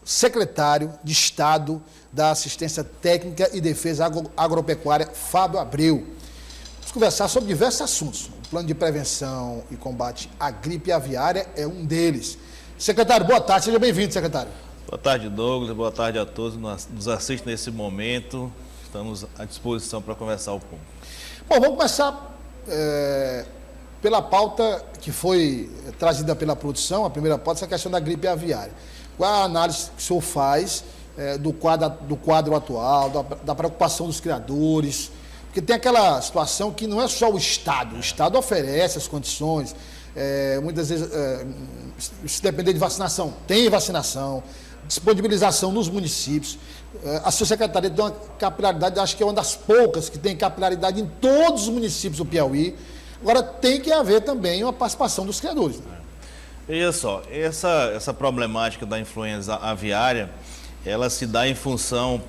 secretário de Estado da Assistência Técnica e Defesa Agropecuária, Fábio Abreu. Vamos conversar sobre diversos assuntos. O plano de prevenção e combate à gripe aviária é um deles. Secretário, boa tarde, seja bem-vindo, secretário. Boa tarde, Douglas, boa tarde a todos que nos assistem nesse momento. Estamos à disposição para conversar um pouco. Bom, vamos começar pela pauta que foi trazida pela produção, a primeira pauta, essa questão da gripe aviária. Qual a análise que o senhor faz do quadro atual, da preocupação dos criadores? Porque tem aquela situação que não é só o Estado oferece as condições, muitas vezes, se depender de vacinação, tem vacinação, disponibilização nos municípios. A sua secretaria tem uma capilaridade, acho que é uma das poucas que tem capilaridade em todos os municípios do Piauí. Agora, tem que haver também uma participação dos criadores. Né? Veja só, essa problemática da influenza aviária, ela se dá em função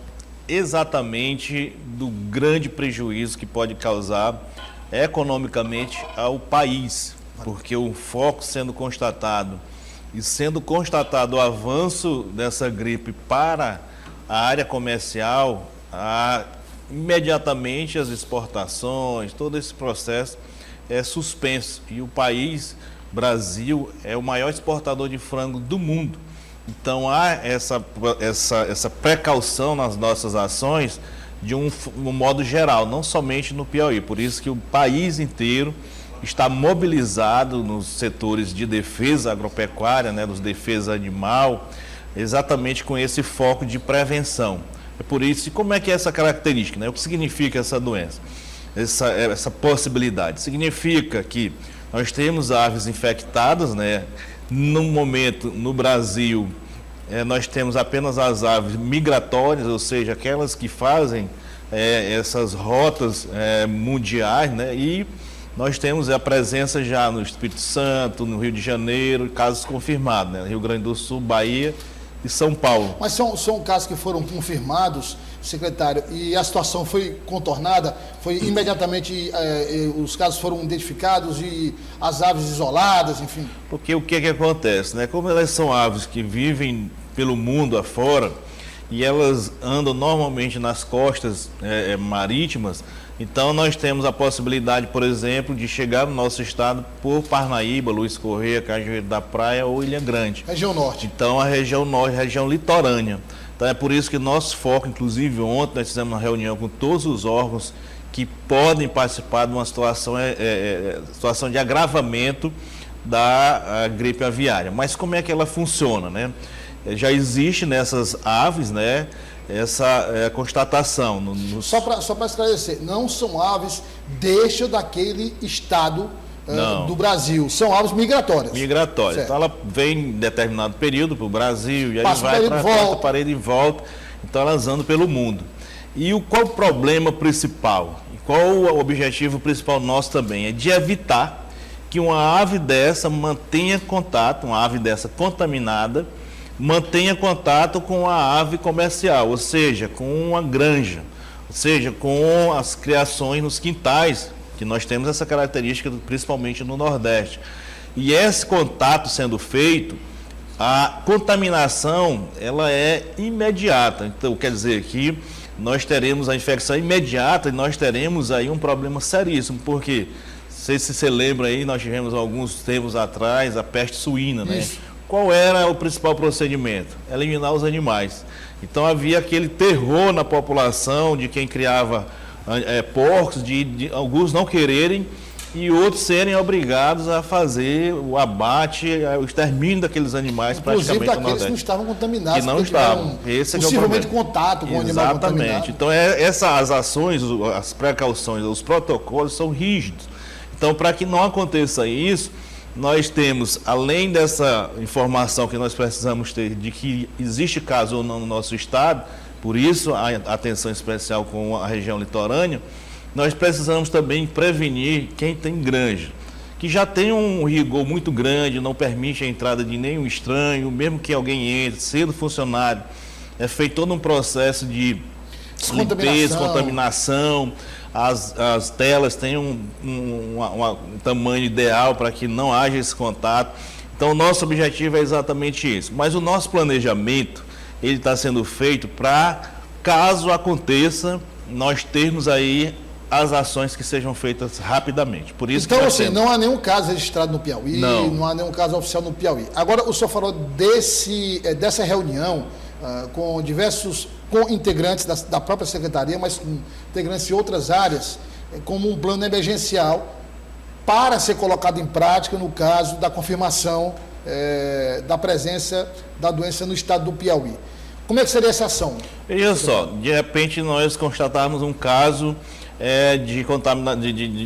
exatamente do grande prejuízo que pode causar economicamente ao país, porque o foco sendo constatado e sendo constatado o avanço dessa gripe para a área comercial, imediatamente as exportações, todo esse processo é suspenso. E o país, Brasil, é o maior exportador de frango do mundo. Então há essa precaução nas nossas ações de um modo geral, não somente no Piauí. Por isso que o país inteiro está mobilizado nos setores de defesa agropecuária, dos defesa animal, exatamente com esse foco de prevenção. É por isso, e como é que é essa característica? O que significa essa doença? Essa possibilidade? Significa que nós temos aves infectadas, no momento, no Brasil, nós temos apenas as aves migratórias, ou seja, aquelas que fazem essas rotas mundiais, e nós temos a presença já no Espírito Santo, no Rio de Janeiro, casos confirmados, Rio Grande do Sul, Bahia e São Paulo. Mas são casos que foram confirmados, secretário, e a situação foi contornada, foi imediatamente, os casos foram identificados e as aves isoladas, enfim. Porque o que acontece, Como elas são aves que vivem pelo mundo afora e elas andam normalmente nas costas marítimas, então nós temos a possibilidade, por exemplo, de chegar no nosso estado por Parnaíba, Luiz Correia, Cajueiro da Praia ou Ilha Grande. Região norte. Então a região norte, região litorânea. Então é por isso que nosso foco, inclusive ontem nós fizemos uma reunião com todos os órgãos que podem participar de uma situação de agravamento da gripe aviária. Mas como é que ela funciona, Já existe nessas aves, essa constatação. Só para esclarecer, não são aves daquele estado do Brasil, são aves migratórias. Migratórias. Certo. Então ela vem em determinado período para o Brasil, e aí passa vai para a parede e volta. Então elas andam pelo mundo. E qual o problema principal? E qual o objetivo principal nosso também? É de evitar que uma ave dessa mantenha contato, uma ave dessa contaminada, mantenha contato com a ave comercial, ou seja, com uma granja, ou seja, com as criações nos quintais, que nós temos essa característica principalmente no Nordeste. E esse contato sendo feito, a contaminação ela é imediata. Então, quer dizer que nós teremos a infecção imediata e nós teremos aí um problema seríssimo, porque, não sei se você lembra aí, nós tivemos alguns tempos atrás a peste suína, Isso. Qual era o principal procedimento? Eliminar os animais. Então havia aquele terror na população de quem criava porcos, de alguns não quererem e outros serem obrigados a fazer o abate, o extermínio daqueles animais. Inclusive praticamente daqueles que não estavam contaminados. Que não estavam. Esse possivelmente contato com o animal contaminado. Exatamente. Então essas ações, as precauções, os protocolos são rígidos. Então, para que não aconteça isso, nós temos, além dessa informação que nós precisamos ter de que existe caso ou não no nosso estado, por isso a atenção especial com a região litorânea, nós precisamos também prevenir quem tem granja, que já tem um rigor muito grande, não permite a entrada de nenhum estranho, mesmo que alguém entre, sendo funcionário, é feito todo um processo de limpeza, contaminação, as telas têm um tamanho ideal para que não haja esse contato. Então, o nosso objetivo é exatamente isso. Mas o nosso planejamento, ele está sendo feito para, caso aconteça, nós termos aí as ações que sejam feitas rapidamente. Por isso então, que assim, não há nenhum caso registrado no Piauí, não há nenhum caso oficial no Piauí. Agora, o senhor falou dessa reunião com diversos integrantes da própria secretaria, mas com integrantes de outras áreas, como um plano emergencial para ser colocado em prática no caso da confirmação da presença da doença no estado do Piauí. Como é que seria essa ação? Veja só, de repente nós constatarmos um caso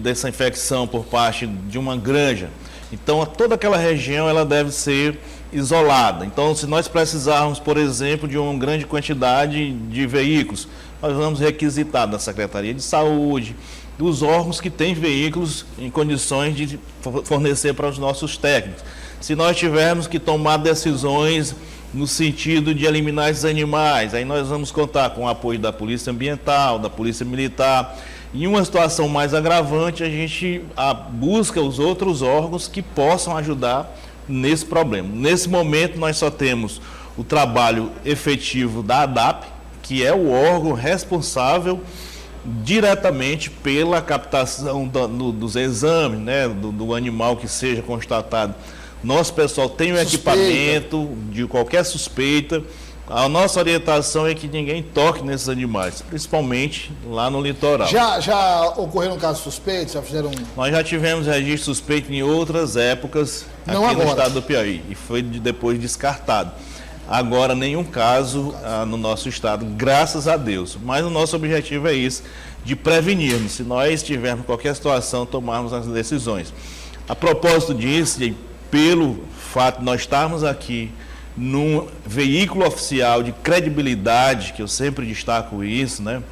dessa infecção por parte de uma granja. Então, toda aquela região ela deve ser isolada. Então, se nós precisarmos, por exemplo, de uma grande quantidade de veículos, nós vamos requisitar da Secretaria de Saúde, dos órgãos que têm veículos em condições de fornecer para os nossos técnicos. Se nós tivermos que tomar decisões no sentido de eliminar esses animais, aí nós vamos contar com o apoio da Polícia Ambiental, da Polícia Militar. Em uma situação mais agravante, a gente busca os outros órgãos que possam ajudar nesse problema. Nesse momento, nós só temos o trabalho efetivo da ADAP, que é o órgão responsável diretamente pela captação dos exames, né, do animal que seja constatado. Nosso pessoal tem o equipamento de qualquer suspeita. A nossa orientação é que ninguém toque nesses animais, principalmente lá no litoral. Já ocorreram casos suspeitos? Já fizeram... Nós já tivemos registro suspeito em outras épocas aqui no estado do Piauí e foi depois descartado. Agora, nenhum caso no nosso estado, graças a Deus. Mas o nosso objetivo é isso, de prevenirmos. Se nós tivermos qualquer situação, tomarmos as decisões. A propósito disso, pelo fato de nós estarmos aqui num veículo oficial de credibilidade, que eu sempre destaco isso, né?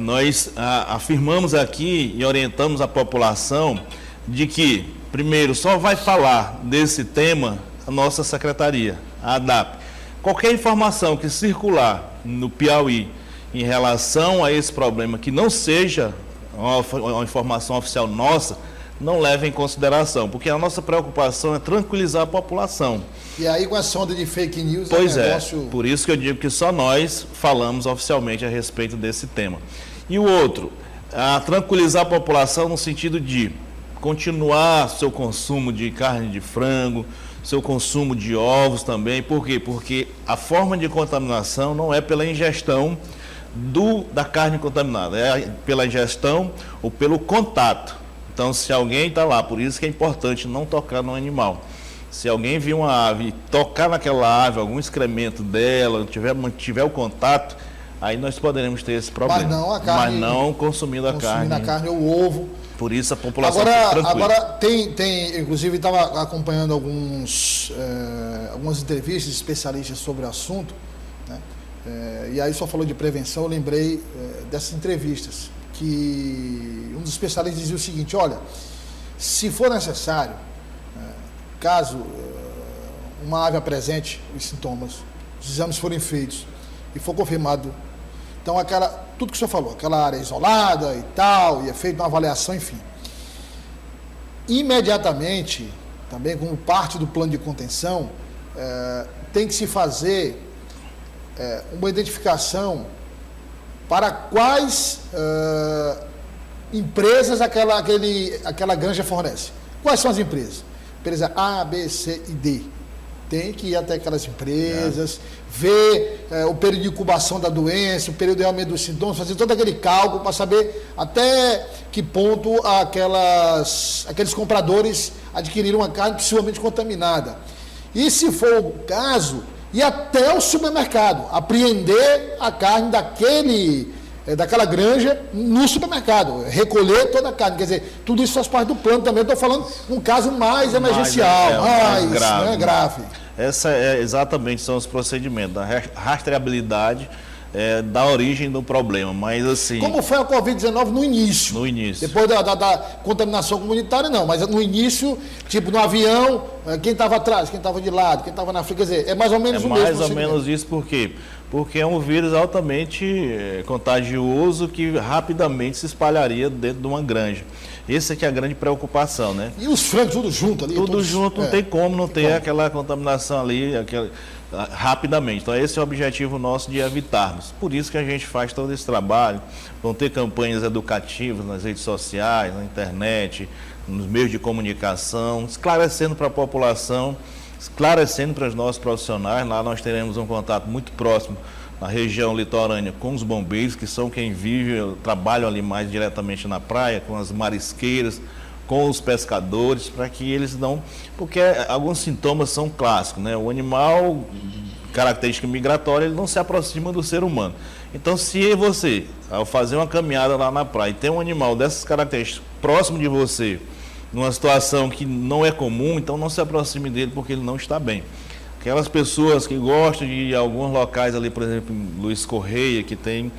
Nós afirmamos aqui e orientamos a população de que, primeiro, só vai falar desse tema a nossa secretaria, a ADAP. Qualquer informação que circular no Piauí em relação a esse problema, que não seja uma informação oficial nossa, não leva em consideração, porque a nossa preocupação é tranquilizar a população. E aí, com essa onda de fake news... Pois por isso que eu digo que só nós falamos oficialmente a respeito desse tema. E o outro, tranquilizar a população no sentido de continuar seu consumo de carne de frango, seu consumo de ovos também. Por quê? Porque a forma de contaminação não é pela ingestão da carne contaminada, é pela ingestão ou pelo contato. Então, se alguém está lá, por isso que é importante não tocar no animal. Se alguém viu uma ave e tocar naquela ave, algum excremento dela, tiver o contato, aí nós poderemos ter esse problema. Mas não consumindo a carne. Consumindo a carne ou o ovo. Por isso a população fica tranquila. Agora tem inclusive, estava acompanhando algumas entrevistas de especialistas sobre o assunto, né? E aí só falou de prevenção, eu lembrei dessas entrevistas, que um dos especialistas dizia o seguinte: olha, se for necessário, caso uma ave apresente os sintomas, os exames forem feitos e for confirmado, então tudo que o senhor falou, aquela área isolada e tal, e é feita uma avaliação, enfim, imediatamente, também como parte do plano de contenção, tem que se fazer uma identificação para quais empresas aquela granja fornece. Quais são as empresas? Empresa A, B, C e D. Tem que ir até aquelas empresas, ver o período de incubação da doença, o período realmente dos sintomas, fazer todo aquele cálculo para saber até que ponto aqueles compradores adquiriram uma carne possivelmente contaminada. E, se for o caso, ir até o supermercado, apreender a carne daquela granja no supermercado, recolher toda a carne. Quer dizer, tudo isso faz parte do plano também. Estou falando um caso mais emergencial, mais grave. Essa exatamente são os procedimentos, da rastreabilidade da origem do problema. Mas assim... Como foi a Covid-19 no início? No início. Depois da contaminação comunitária, não. Mas no início, tipo no avião, quem estava atrás, quem estava de lado, quem estava na frente. Quer dizer, é mais ou menos o mesmo. Mais ou menos isso, por quê? Porque é um vírus altamente contagioso que rapidamente se espalharia dentro de uma granja. Essa é que é a grande preocupação, né? E os frangos tudo junto ali? Tudo junto, não tem como não ter aquela contaminação ali, rapidamente. Então esse é o objetivo nosso de evitarmos. Por isso que a gente faz todo esse trabalho. Vão ter campanhas educativas nas redes sociais, na internet, nos meios de comunicação, esclarecendo para a população, esclarecendo para os nossos profissionais. Lá nós teremos um contato muito próximo na região litorânea com os bombeiros, que são quem vive, trabalham ali mais diretamente na praia, com as marisqueiras, com os pescadores, para que eles não... Porque alguns sintomas são clássicos, né? O animal, característica migratória, ele não se aproxima do ser humano. Então, se você, ao fazer uma caminhada lá na praia, e tem um animal dessas características próximo de você, numa situação que não é comum, então não se aproxime dele porque ele não está bem. Aquelas pessoas que gostam de ir a alguns locais ali, por exemplo, em Luiz Correia, que tem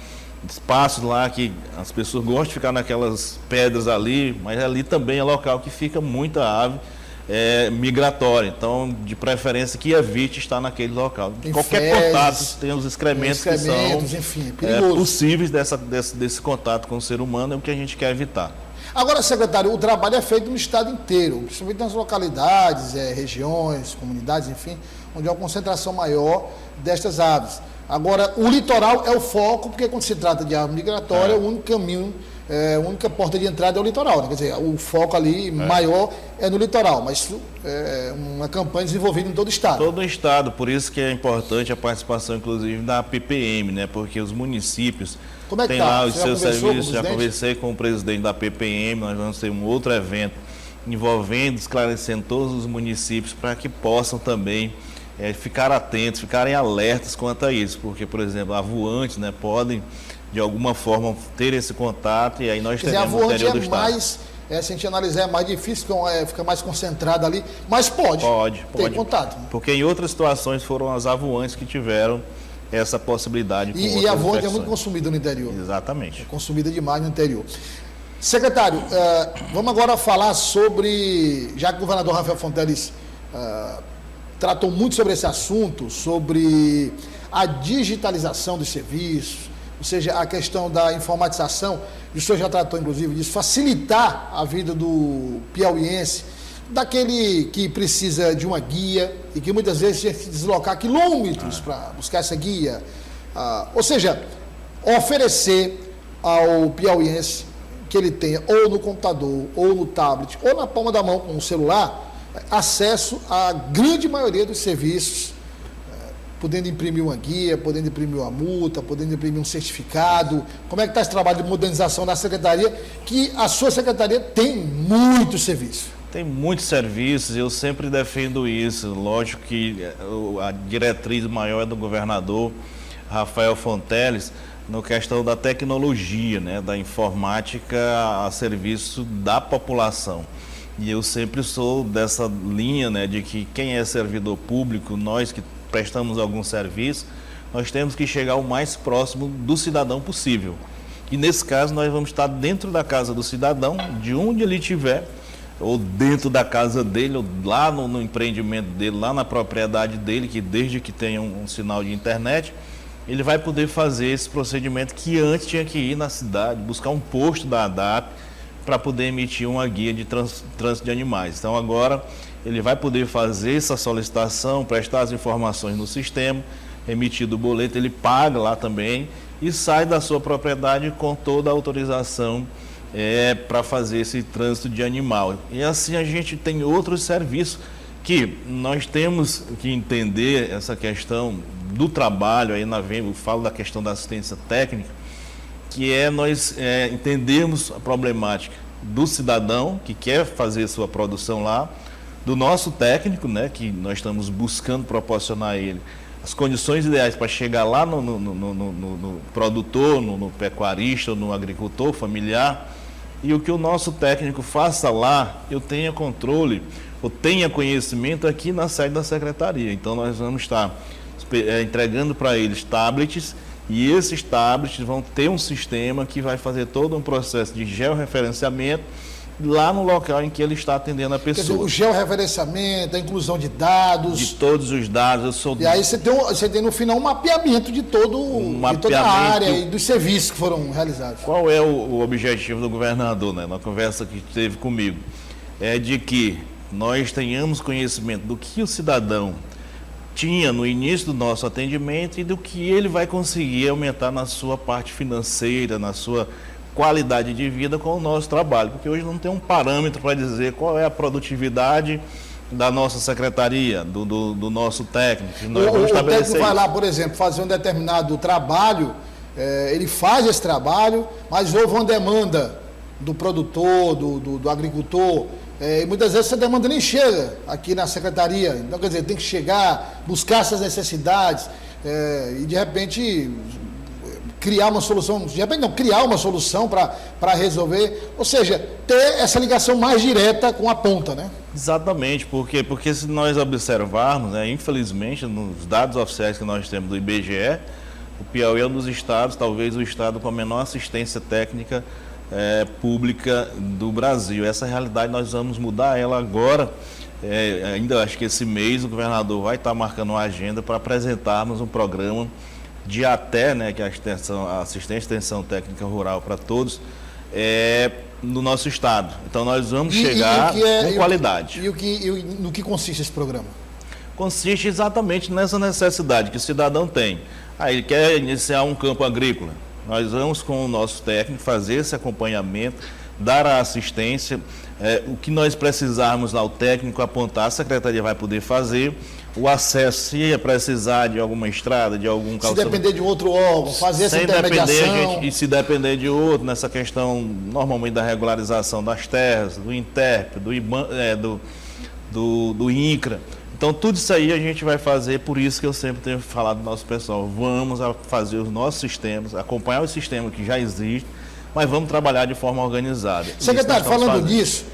espaços lá que as pessoas gostam de ficar naquelas pedras ali, mas ali também é local que fica muita ave migratória. Então, de preferência que evite estar naquele local. Tem qualquer fezes, contato, tem os excrementos que são enfim, perigoso. possíveis desse contato com o ser humano, é o que a gente quer evitar. Agora, secretário, o trabalho é feito no estado inteiro, principalmente nas localidades, regiões, comunidades, enfim, onde há uma concentração maior destas aves. Agora, o litoral é o foco, porque quando se trata de ave migratória, o único caminho, a única porta de entrada é o litoral, né? Quer dizer, o foco ali maior é no litoral, mas é uma campanha desenvolvida em todo o estado. Todo o estado, por isso que é importante a participação, inclusive, da PPM, né? Porque os municípios têm lá os seus serviços. Já conversei com o presidente da PPM, nós vamos ter um outro evento envolvendo, esclarecendo todos os municípios para que possam também ficar atentos, ficarem alertas quanto a isso, porque, por exemplo, avoantes, né, podem de alguma forma ter esse contato e aí nós teremos no interior do estado. Mais, se a gente analisar, é mais difícil, fica mais concentrado ali, mas pode ter contato. Porque em outras situações foram as avoantes que tiveram essa possibilidade. E a avoante é muito consumida no interior. Exatamente. É consumida demais no interior. Secretário, vamos agora falar sobre, já que o governador Rafael Fonteles tratou muito sobre esse assunto, sobre a digitalização dos serviços, ou seja, a questão da informatização, e o senhor já tratou inclusive disso, facilitar a vida do piauiense, daquele que precisa de uma guia e que muitas vezes tem que se deslocar quilômetros para buscar essa guia. Ou seja, oferecer ao piauiense que ele tenha ou no computador, ou no tablet, ou na palma da mão com o celular, acesso à grande maioria dos serviços, podendo imprimir uma guia, podendo imprimir uma multa, podendo imprimir um certificado. Como é que está esse trabalho de modernização da secretaria, que a sua secretaria tem muito serviço? Tem muitos serviços, eu sempre defendo isso. Lógico que a diretriz maior é do governador Rafael Fonteles, na questão da tecnologia, né, da informática a serviço da população. E eu sempre sou dessa linha, né, de que quem é servidor público, nós que prestamos algum serviço, nós temos que chegar o mais próximo do cidadão possível. E nesse caso nós vamos estar dentro da casa do cidadão, de onde ele estiver, ou dentro da casa dele, ou lá no empreendimento dele, lá na propriedade dele, que desde que tenha um sinal de internet, ele vai poder fazer esse procedimento que antes tinha que ir na cidade, buscar um posto da ADAP para poder emitir uma guia de trânsito de animais. Então agora ele vai poder fazer essa solicitação, prestar as informações no sistema, emitir o boleto, ele paga lá também e sai da sua propriedade com toda a autorização para fazer esse trânsito de animal. E assim a gente tem outros serviços que nós temos que entender essa questão do trabalho, aí eu falo da questão da assistência técnica, que nós entendermos a problemática do cidadão que quer fazer sua produção lá, do nosso técnico, né, que nós estamos buscando proporcionar a ele as condições ideais para chegar lá no produtor, no pecuarista, no agricultor familiar, e o que o nosso técnico faça lá, eu tenha controle, ou tenha conhecimento aqui na sede da secretaria. Então nós vamos estar entregando para eles tablets, e esses tablets vão ter um sistema que vai fazer todo um processo de georreferenciamento lá no local em que ele está atendendo a pessoa. Quer dizer, o georreferenciamento, a inclusão de dados. De todos os dados. E aí você tem no final um mapeamento de toda a área e dos serviços que foram realizados. Qual é o objetivo do governador, né, na conversa que teve comigo? É de que nós tenhamos conhecimento do que o cidadão tinha no início do nosso atendimento e do que ele vai conseguir aumentar na sua parte financeira, na sua qualidade de vida com o nosso trabalho, porque hoje não tem um parâmetro para dizer qual é a produtividade da nossa secretaria, do nosso técnico. O técnico vai lá, por exemplo, fazer um determinado trabalho, ele faz esse trabalho, mas houve uma demanda do produtor, do agricultor, e muitas vezes essa demanda nem chega aqui na secretaria. Então, quer dizer, tem que chegar, buscar essas necessidades, e de repente criar uma solução, criar uma solução para resolver, ou seja, ter essa ligação mais direta com a ponta, né? Exatamente, porque se nós observarmos, né, infelizmente, nos dados oficiais que nós temos do IBGE, o Piauí é um dos estados, talvez o estado com a menor assistência técnica pública do Brasil. Essa realidade nós vamos mudar ela agora. Ainda acho que esse mês o governador vai estar marcando uma agenda para apresentarmos um programa de até, né, que é a assistência de extensão técnica rural para todos, no nosso estado. Então nós vamos chegar com qualidade. No que consiste esse programa? Consiste exatamente nessa necessidade que o cidadão tem. Ele quer iniciar um campo agrícola. Nós vamos com o nosso técnico fazer esse acompanhamento, dar a assistência, o que nós precisarmos lá, o técnico apontar, a secretaria vai poder fazer. O acesso, se precisar de alguma estrada, de algum calçamento. Se depender de outro órgão, fazer essa intermediação. E se depender de outro, nessa questão, normalmente, da regularização das terras, do INTERP, do INCRA. Então, tudo isso aí a gente vai fazer, por isso que eu sempre tenho falado do nosso pessoal. Vamos fazer os nossos sistemas, acompanhar o sistema que já existe, mas vamos trabalhar de forma organizada. Secretário, falando nisso,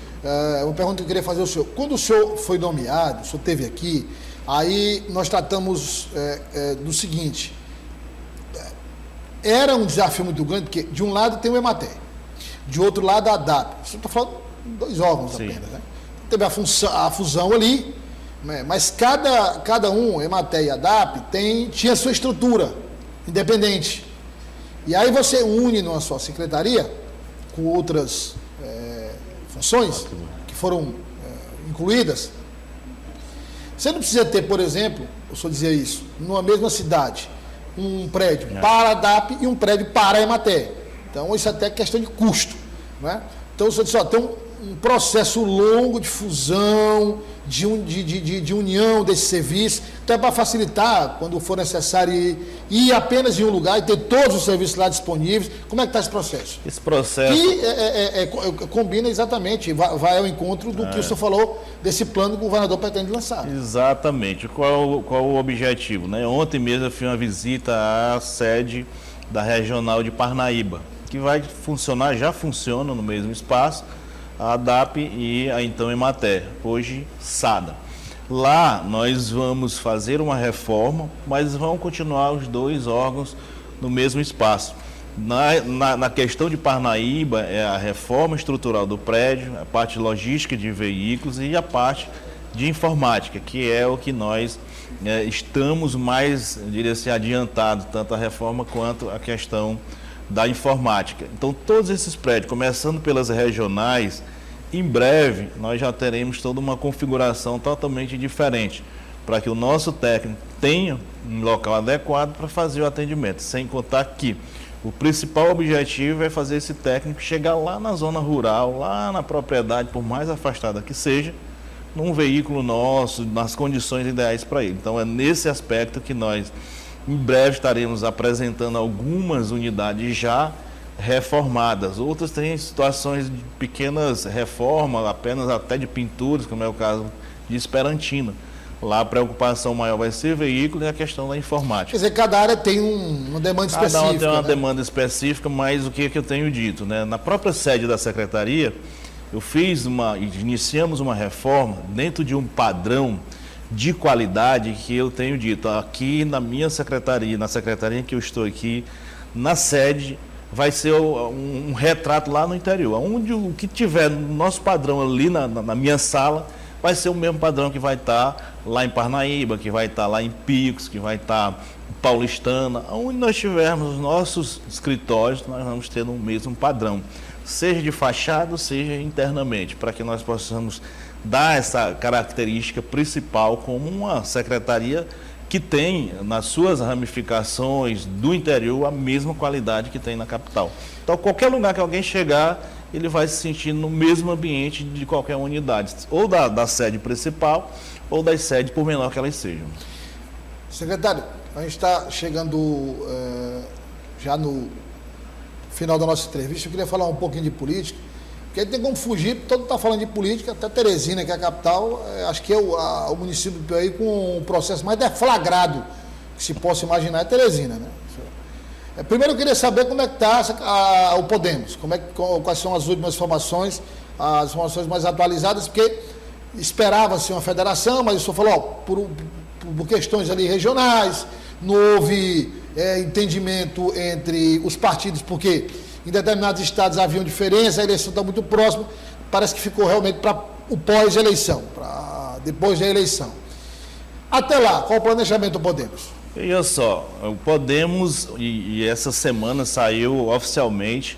uma pergunta que eu queria fazer ao senhor. Quando o senhor foi nomeado, o senhor esteve aqui, aí nós tratamos do seguinte, era um desafio muito grande, porque de um lado tem o EMATER, de outro lado a ADAP. Você está falando de 2 órgãos apenas, né? Teve a fusão ali, né? Mas cada um, EMATER e ADAP, tinha sua estrutura independente. E aí você une na sua secretaria, com outras funções que foram incluídas. Você não precisa ter, por exemplo, eu só dizia isso, numa mesma cidade, um prédio para a DAP e um prédio para a EMATER. Então, isso até é questão de custo, né? Então, você disse, tem um processo longo de fusão, de união desse serviço, então é para facilitar, quando for necessário, ir apenas em um lugar e ter todos os serviços lá disponíveis. Como é que está esse processo? Esse processo... Que combina exatamente, vai ao encontro do que o senhor falou, desse plano que o governador pretende lançar. Exatamente. Qual o objetivo, né? Ontem mesmo eu fiz uma visita à sede da Regional de Parnaíba, que vai funcionar, já funciona no mesmo espaço, a ADAP e a então EMATER, hoje SADA. Lá nós vamos fazer uma reforma, mas vão continuar os 2 órgãos no mesmo espaço. Na questão de Parnaíba, é a reforma estrutural do prédio, a parte logística de veículos e a parte de informática, que é o que nós estamos mais, eu diria assim, adiantados, tanto a reforma quanto a questão da informática. Então, todos esses prédios, começando pelas regionais, em breve nós já teremos toda uma configuração totalmente diferente, para que o nosso técnico tenha um local adequado para fazer o atendimento, sem contar que o principal objetivo é fazer esse técnico chegar lá na zona rural, lá na propriedade, por mais afastada que seja, num veículo nosso, nas condições ideais para ele. Então, é nesse aspecto que nós em breve estaremos apresentando algumas unidades já reformadas. Outras têm situações de pequenas reformas, apenas até de pinturas, como é o caso de Esperantina. Lá a preocupação maior vai ser veículo e a questão da informática. Quer dizer, cada área tem uma demanda específica. Cada uma tem uma demanda específica, mas o que eu tenho dito, né? Na própria sede da secretaria, iniciamos uma reforma dentro de um padrão de qualidade que eu tenho dito. Aqui na minha secretaria, na secretaria que eu estou aqui, na sede, vai ser um retrato lá no interior. Onde o que tiver no nosso padrão ali na minha sala, vai ser o mesmo padrão que vai estar lá em Parnaíba, que vai estar lá em Picos, que vai estar em Paulistana. Onde nós tivermos os nossos escritórios, nós vamos ter o mesmo padrão, seja de fachada, seja internamente, para que nós possamos dar essa característica principal como uma secretaria que tem nas suas ramificações do interior a mesma qualidade que tem na capital. Então, qualquer lugar que alguém chegar, ele vai se sentir no mesmo ambiente de qualquer unidade, ou da sede principal, ou das sedes, por menor que elas sejam. Secretário, a gente está chegando já no final da nossa entrevista. Eu queria falar um pouquinho de política, porque tem como fugir, todo mundo está falando de política, até Teresina, que é a capital, acho que é o município do Piauí com o processo mais deflagrado que se possa imaginar é Teresina, né? Primeiro eu queria saber como é que está o Podemos, quais são as últimas informações, as informações mais atualizadas, porque esperava-se uma federação, mas o senhor falou, por questões ali regionais, não houve entendimento entre os partidos, porque em determinados estados haviam diferença, a eleição está muito próxima, parece que ficou realmente para o pós-eleição, para depois da eleição. Até lá, qual o planejamento do Podemos? Veja só, o Podemos, e essa semana saiu oficialmente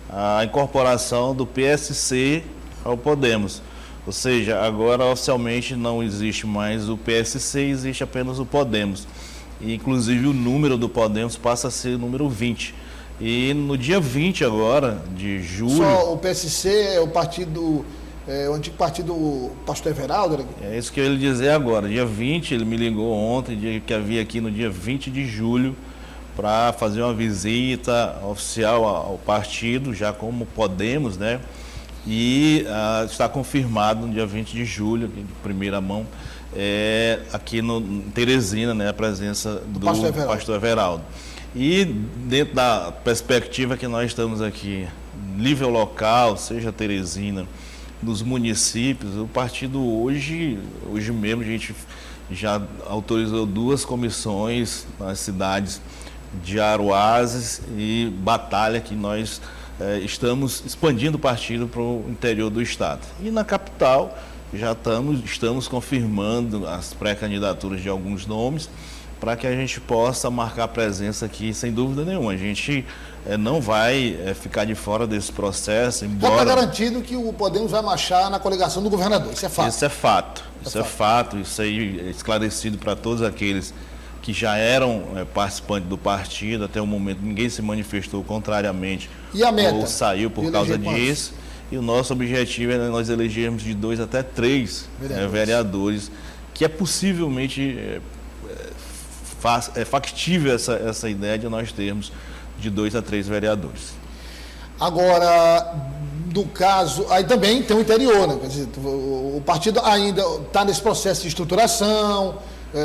a incorporação do PSC ao Podemos. Ou seja, agora oficialmente não existe mais o PSC, existe apenas o Podemos. E, inclusive o número do Podemos passa a ser o número 20. E no dia 20 agora, de julho... Só o PSC é o partido... o antigo partido Pastor Everaldo? É isso que eu ia lhe dizer agora. Dia 20, ele me ligou ontem, que havia aqui no dia 20 de julho, para fazer uma visita oficial ao partido, já como Podemos, né? E está confirmado no dia 20 de julho, de primeira mão, aqui em Teresina, né, a presença do Pastor Everaldo. E dentro da perspectiva que nós estamos aqui, nível local, seja Teresina, nos municípios, o partido hoje mesmo a gente já autorizou 2 comissões nas cidades de Aroazes e Batalha, que nós estamos expandindo o partido para o interior do estado. E na capital já estamos confirmando as pré-candidaturas de alguns nomes para que a gente possa marcar presença aqui, sem dúvida nenhuma. A gente não vai ficar de fora desse processo, embora... Já está garantido que o Podemos vai marchar na coligação do governador, isso é fato. Isso é fato, isso aí é esclarecido para todos aqueles que já eram participantes do partido, até o momento ninguém se manifestou contrariamente e a meta? Ou saiu por causa disso. E o nosso objetivo é nós elegermos de 2 até 3 vereadores, que é possivelmente... É factível essa ideia de nós termos de 2 a 3 vereadores. Agora, no caso, aí também tem o interior, né? Quer dizer, o partido ainda está nesse processo de estruturação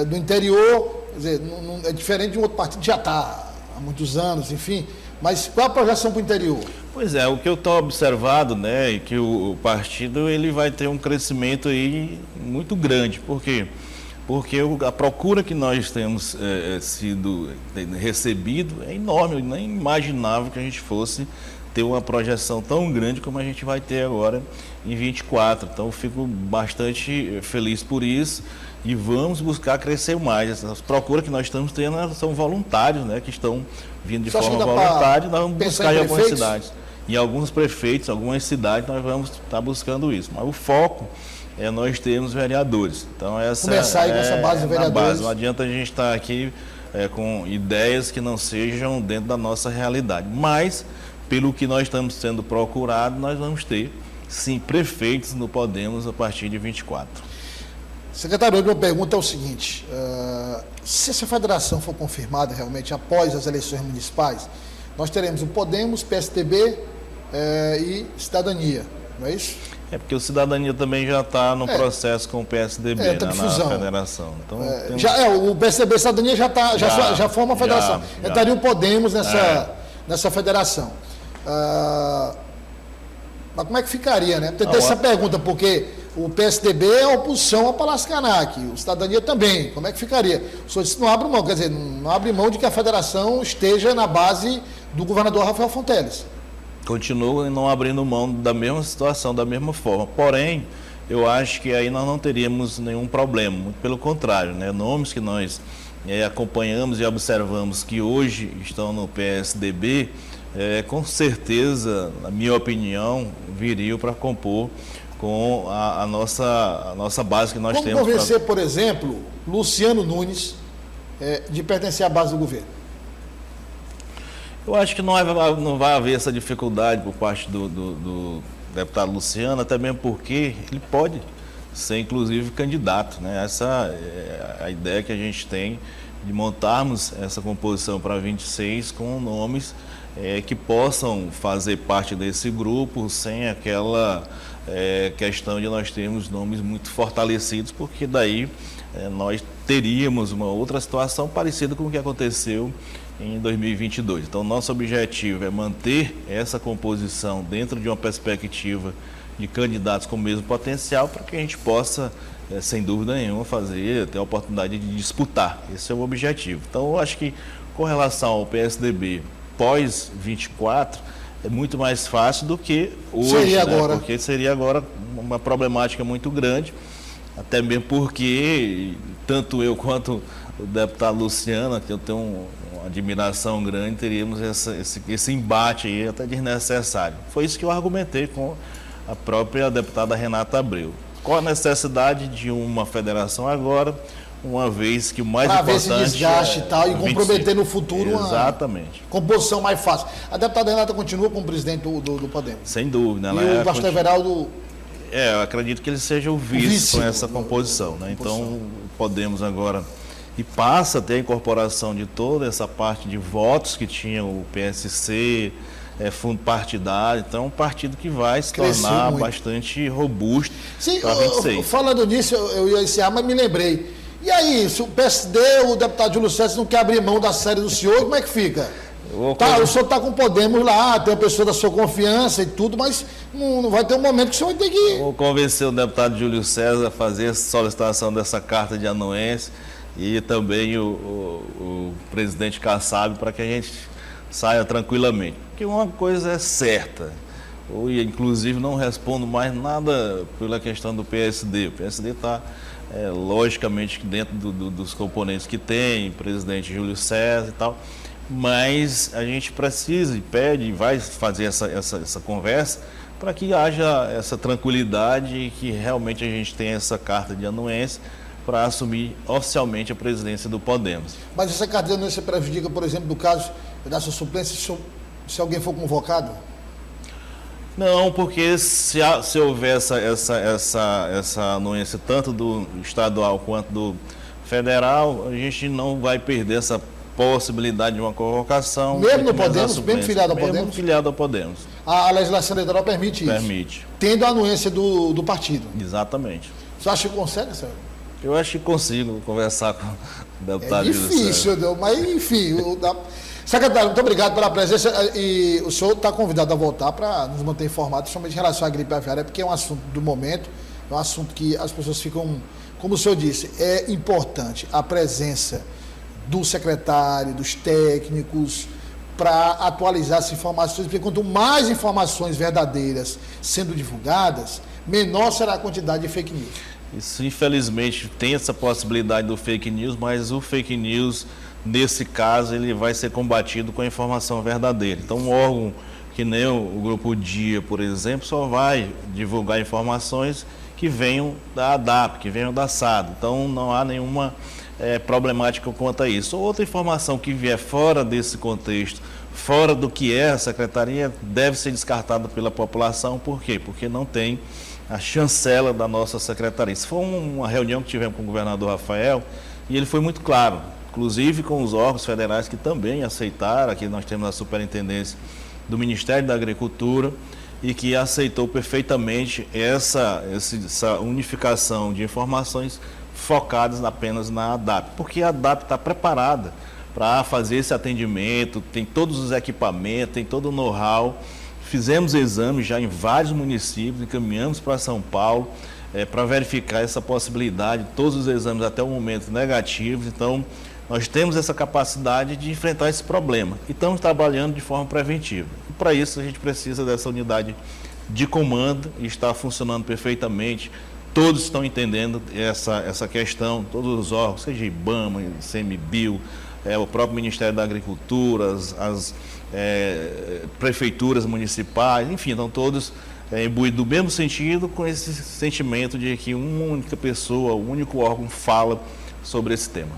do interior, quer dizer, não é diferente de um outro partido que já está há muitos anos, enfim. Mas qual a projeção para o interior? Pois é, o que eu estou observado, né, é que o partido ele vai ter um crescimento aí muito grande. Por quê? Porque a procura que nós temos sido recebido é enorme. Eu nem imaginava que a gente fosse ter uma projeção tão grande como a gente vai ter agora em 24. Então, eu fico bastante feliz por isso e vamos buscar crescer mais. As procuras que nós estamos tendo são voluntários, né, que estão vindo de forma voluntária. Nós vamos buscar em algumas cidades. Em alguns prefeitos, algumas cidades, nós vamos estar buscando isso. Mas o foco é nós termos vereadores. Então, começar aí com essa base de vereadores. Não adianta a gente estar aqui com ideias que não sejam dentro da nossa realidade. Mas, pelo que nós estamos sendo procurados, nós vamos ter, sim, prefeitos no Podemos a partir de 24. Secretário, a minha pergunta é o seguinte: se essa federação for confirmada realmente após as eleições municipais, nós teremos o Podemos, PSDB e Cidadania, não é isso? É porque o Cidadania também já está no processo com o PSDB, tá na federação. Então, o PSDB e Cidadania já forma a federação. Estaria o Podemos nessa federação. Mas como é que ficaria, né? Tem essa pergunta, porque o PSDB é a oposição ao Palácio Canac, o Cidadania também. Como é que ficaria? O senhor disse que não abre mão, quer dizer, não abre mão de que a federação esteja na base do governador Rafael Fonteles. Continua não abrindo mão da mesma situação, da mesma forma. Porém, eu acho que aí nós não teríamos nenhum problema. Muito pelo contrário, né? Nomes que nós acompanhamos e observamos que hoje estão no PSDB, com certeza, na minha opinião, viriam para compor com a nossa base que nós temos. Como convencer, por exemplo, Luciano Nunes, de pertencer à base do governo? Eu acho que não vai haver essa dificuldade por parte do deputado Luciano, até mesmo porque ele pode ser, inclusive, candidato, né? Essa é a ideia que a gente tem de montarmos essa composição para 26 com nomes que possam fazer parte desse grupo sem aquela questão de nós termos nomes muito fortalecidos, porque daí nós teríamos uma outra situação parecida com o que aconteceu em 2022. Então, nosso objetivo é manter essa composição dentro de uma perspectiva de candidatos com o mesmo potencial para que a gente possa, sem dúvida nenhuma, ter a oportunidade de disputar. Esse é o objetivo. Então, eu acho que com relação ao PSDB pós-24, é muito mais fácil do que hoje, seria agora. Porque seria agora uma problemática muito grande, até mesmo porque tanto eu quanto o deputado Luciano, que eu tenho uma admiração grande, teríamos esse embate aí até desnecessário. Foi isso que eu argumentei com a própria deputada Renata Abreu. Qual a necessidade de uma federação agora, uma vez que o mais importante... Para ver esse desgaste e tal, e comprometer no futuro exatamente. Uma composição mais fácil. A deputada Renata continua como presidente do Podemos? Sem dúvida. E o pastor Everaldo... eu acredito que ele seja o vice com essa composição, né? Então, Podemos agora... E passa a ter a incorporação de toda essa parte de votos que tinha o PSC, fundo partidário. Então, é um partido que vai se tornar bastante robusto para 26. Falando nisso, eu ia encerrar, mas me lembrei. E aí, se o PSD, o deputado Júlio César, não quer abrir mão da série do senhor, como é que fica? O senhor está com o Podemos lá, tem uma pessoa da sua confiança e tudo, mas não vai ter um momento que o senhor vai ter que... Vou convencer o deputado Júlio César a fazer essa solicitação dessa carta de anuência e também o presidente Kassab para que a gente saia tranquilamente. Porque uma coisa é certa, eu inclusive não respondo mais nada pela questão do PSD. O PSD está, logicamente, dentro dos componentes que tem, presidente Júlio César e tal, mas a gente precisa e pede e vai fazer essa conversa para que haja essa tranquilidade e que realmente a gente tenha essa carta de anuência para assumir oficialmente a presidência do Podemos. Mas essa carta de anuência prejudica, por exemplo, no caso da sua suplência, se alguém for convocado? Não, porque se houver essa anuência tanto do estadual quanto do federal, a gente não vai perder essa possibilidade de uma convocação. Mesmo no Podemos? Mesmo filiado ao Podemos? Mesmo filiado ao Podemos. A legislação eleitoral permite isso? Permite. Tendo a anuência do partido? Exatamente. Você acha que consegue, senhor? Eu acho que consigo conversar com o deputado Júlio César. É difícil, mas enfim... Secretário, muito obrigado pela presença e o senhor está convidado a voltar para nos manter informados, somente em relação à gripe aviária, porque é um assunto do momento, é um assunto que as pessoas ficam, como o senhor disse, é importante a presença do secretário, dos técnicos, para atualizar as informações, porque quanto mais informações verdadeiras sendo divulgadas, menor será a quantidade de fake news. Isso, infelizmente, tem essa possibilidade do fake news, mas o fake news, nesse caso, ele vai ser combatido com a informação verdadeira. Então, um órgão que nem o Grupo Dia, por exemplo, só vai divulgar informações que venham da ADAP, que venham da SAD. Então, não há nenhuma problemática quanto a isso. Outra informação que vier fora desse contexto, fora do que é a secretaria, deve ser descartada pela população. Por quê? Porque não tem a chancela da nossa secretaria. Isso foi uma reunião que tivemos com o governador Rafael e ele foi muito claro, inclusive com os órgãos federais que também aceitaram. Aqui nós temos a superintendência do Ministério da Agricultura e que aceitou perfeitamente essa unificação de informações focadas apenas na ADAP, porque a ADAP está preparada para fazer esse atendimento, tem todos os equipamentos, tem todo o know-how. Fizemos exames já em vários municípios, encaminhamos para São Paulo para verificar essa possibilidade, todos os exames até o momento negativos. Então, nós temos essa capacidade de enfrentar esse problema e estamos trabalhando de forma preventiva. E para isso a gente precisa dessa unidade de comando e está funcionando perfeitamente. Todos estão entendendo essa questão, todos os órgãos, seja IBAMA, ICMBio, o próprio Ministério da Agricultura, as prefeituras municipais, enfim, estão todos imbuídos do mesmo sentido, com esse sentimento de que uma única pessoa, um único órgão fala sobre esse tema.